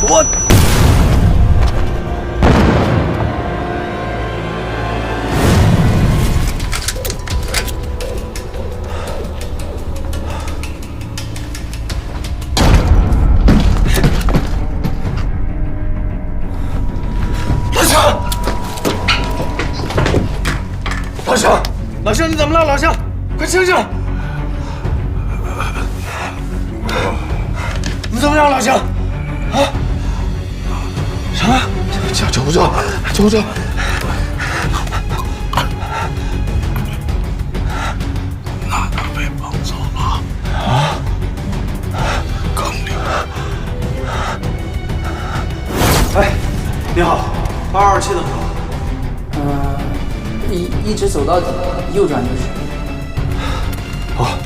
我。老乡，老乡，你怎么了？老乡，快醒醒！你怎么样，老乡？啊？什么？叫救护车！救护车！娜娜被绑走了。啊？坑里。哎，你好，827怎么走？一直走到底，右转就是。好。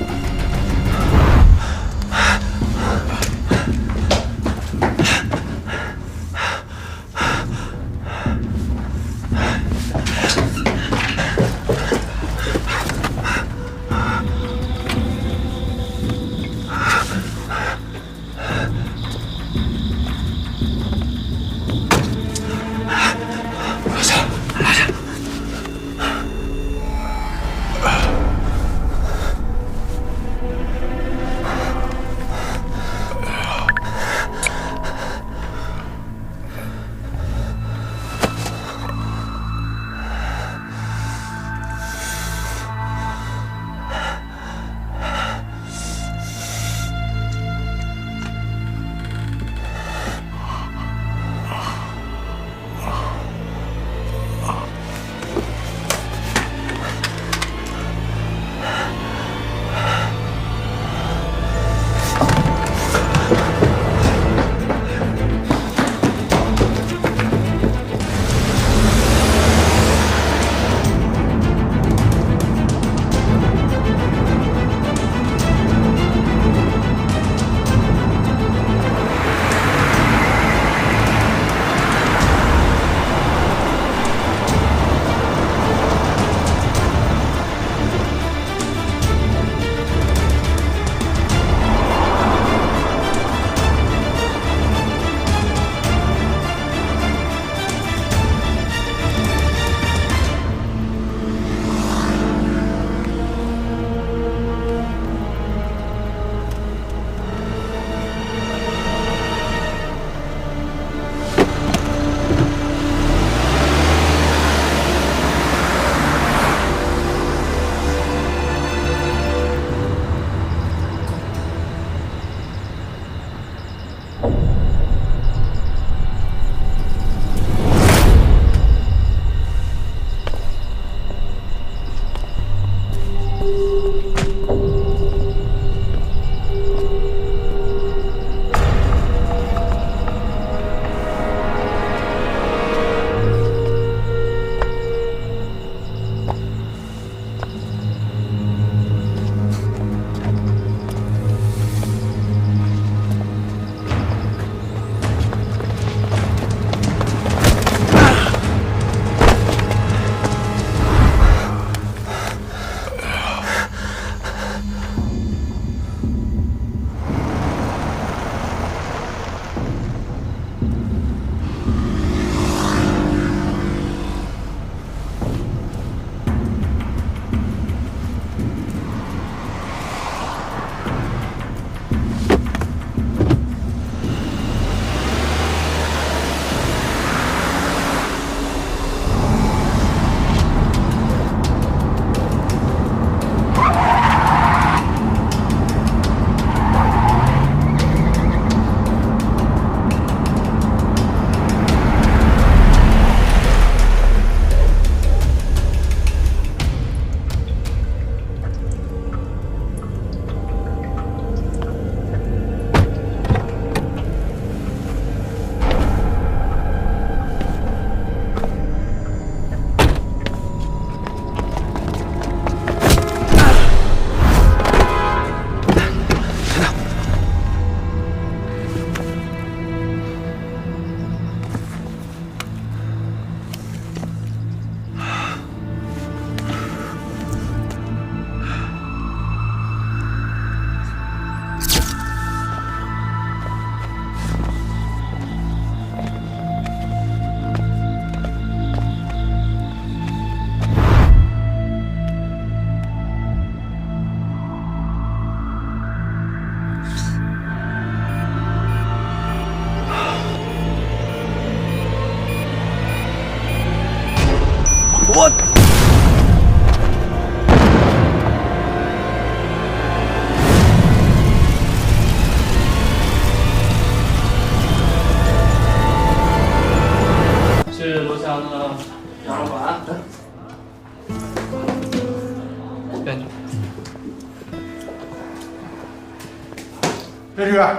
老乡，老乡。别这边。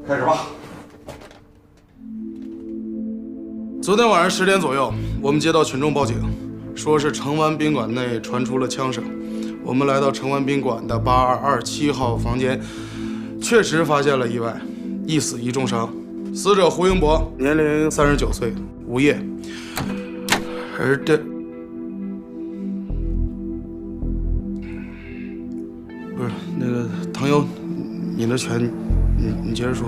开始吧。昨天晚上10点左右，我们接到群众报警，说是城湾宾馆内传出了枪声。我们来到城湾宾馆的8227号房间，确实发现了意外，一死一重伤。死者胡英博，年龄39岁，无业。而这不是那个唐优，你的拳，你接着说。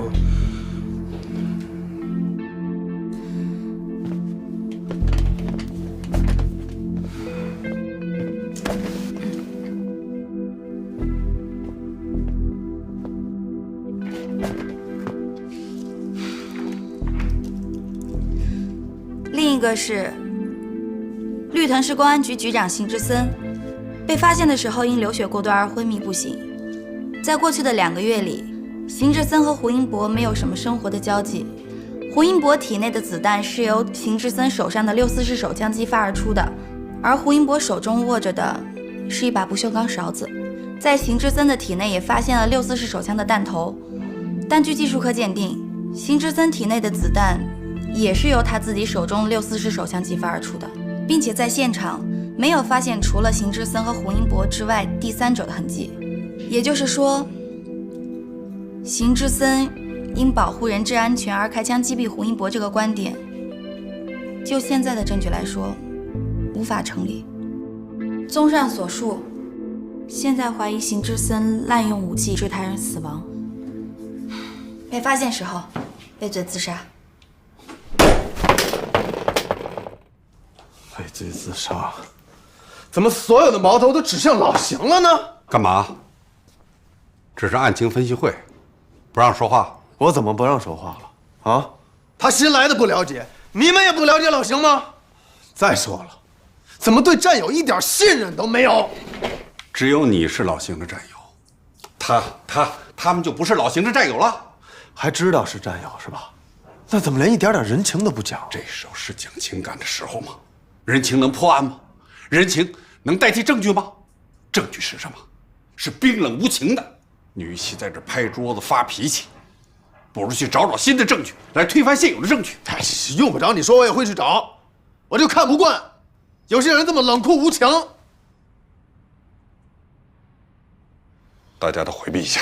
另一个是绿藤市公安局局长邢志森，被发现的时候因流血过多而昏迷不醒。在过去的2个月里，邢志森和胡英博没有什么生活的交集。胡英博体内的子弹是由邢志森手上的6.4式手枪激发而出的，而胡英博手中握着的是一把不锈钢勺子。在邢志森的体内也发现了6.4式手枪的弹头，但据技术科鉴定，邢志森体内的子弹也是由他自己手中6.4式手枪激发而出的，并且在现场没有发现除了邢志森和胡英博之外第三者的痕迹。也就是说，邢志森因保护人质安全而开枪击毙胡英博这个观点，就现在的证据来说，无法成立。综上所述，现在怀疑邢志森滥用武器致他人死亡，被发现时候被罪自杀。畏罪自杀，怎么所有的矛头都指向老邢了呢？干嘛？这是案情分析会，不让说话。我怎么不让说话了？啊？他新来的不了解，你们也不了解老邢吗？再说了，怎么对战友一点信任都没有？只有你是老邢的战友，他们就不是老邢的战友了。还知道是战友是吧？那怎么连一点人情都不讲？这时候是讲情感的时候吗？人情能破案吗？人情能代替证据吗？证据是什么？是冰冷无情的。你与其在这拍桌子发脾气，不如去找新的证据来推翻现有的证据。哎，用不着你说，我也会去找。我就看不惯有些人这么冷酷无情。大家都回避一下。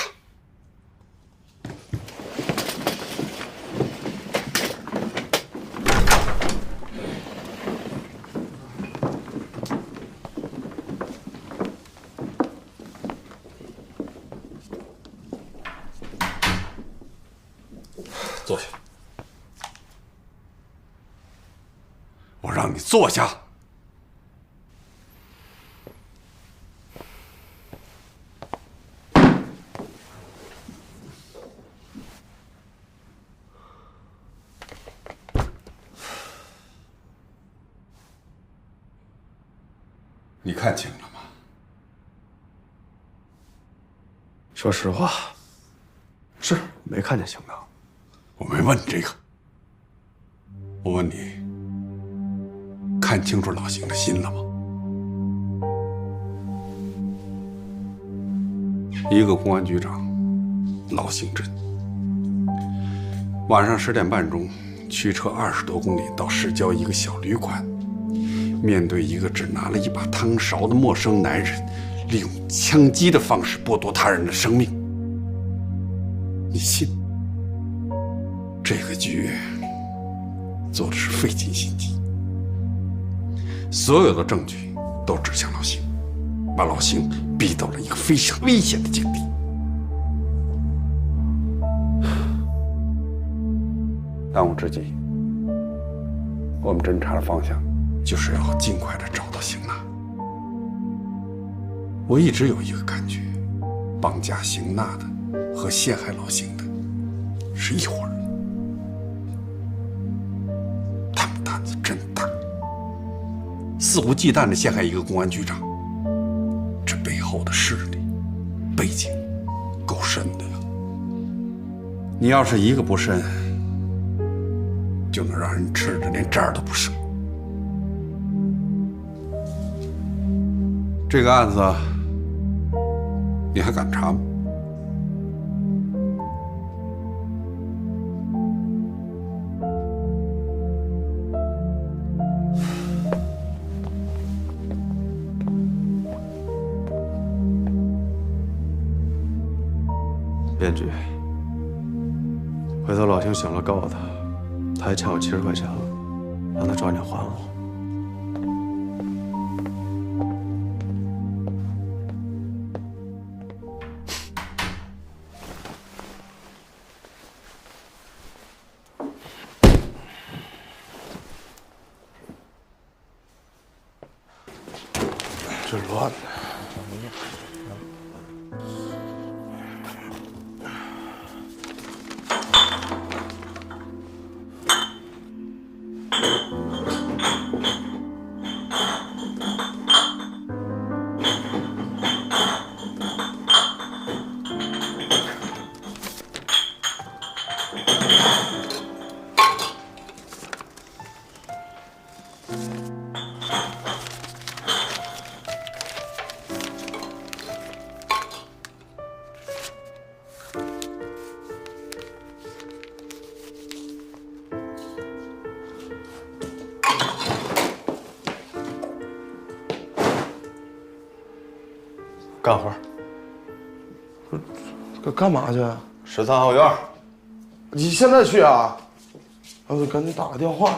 坐下。我让你坐下。你看清了吗？说实话，是没看见邢导。我没问这个，我问你，看清楚老邢的心了吗？一个公安局长，老邢真，晚上10点半钟，驱车20多公里到市郊一个小旅馆，面对一个只拿了一把汤勺的陌生男人，利用枪击的方式剥夺他人的生命，你信？这个局做的是费尽心机，所有的证据都指向老邢，把老邢逼到了一个非常危险的境地。当务之急，我们侦查的方向就是要尽快的找到邢娜。我一直有一个感觉，绑架邢娜的和陷害老邢的是一伙人。他们胆子真大，肆无忌惮地陷害一个公安局长，这背后的势力背景够深的呀。你要是一个不慎，就能让人吃的连渣都不剩。这个案子你还敢查吗？编剧，回头老邢醒了告诉他，他还欠我70块钱了，让他抓紧还我。这乱的。干活。干嘛去13号院。你现在去啊？我得赶紧打个电话。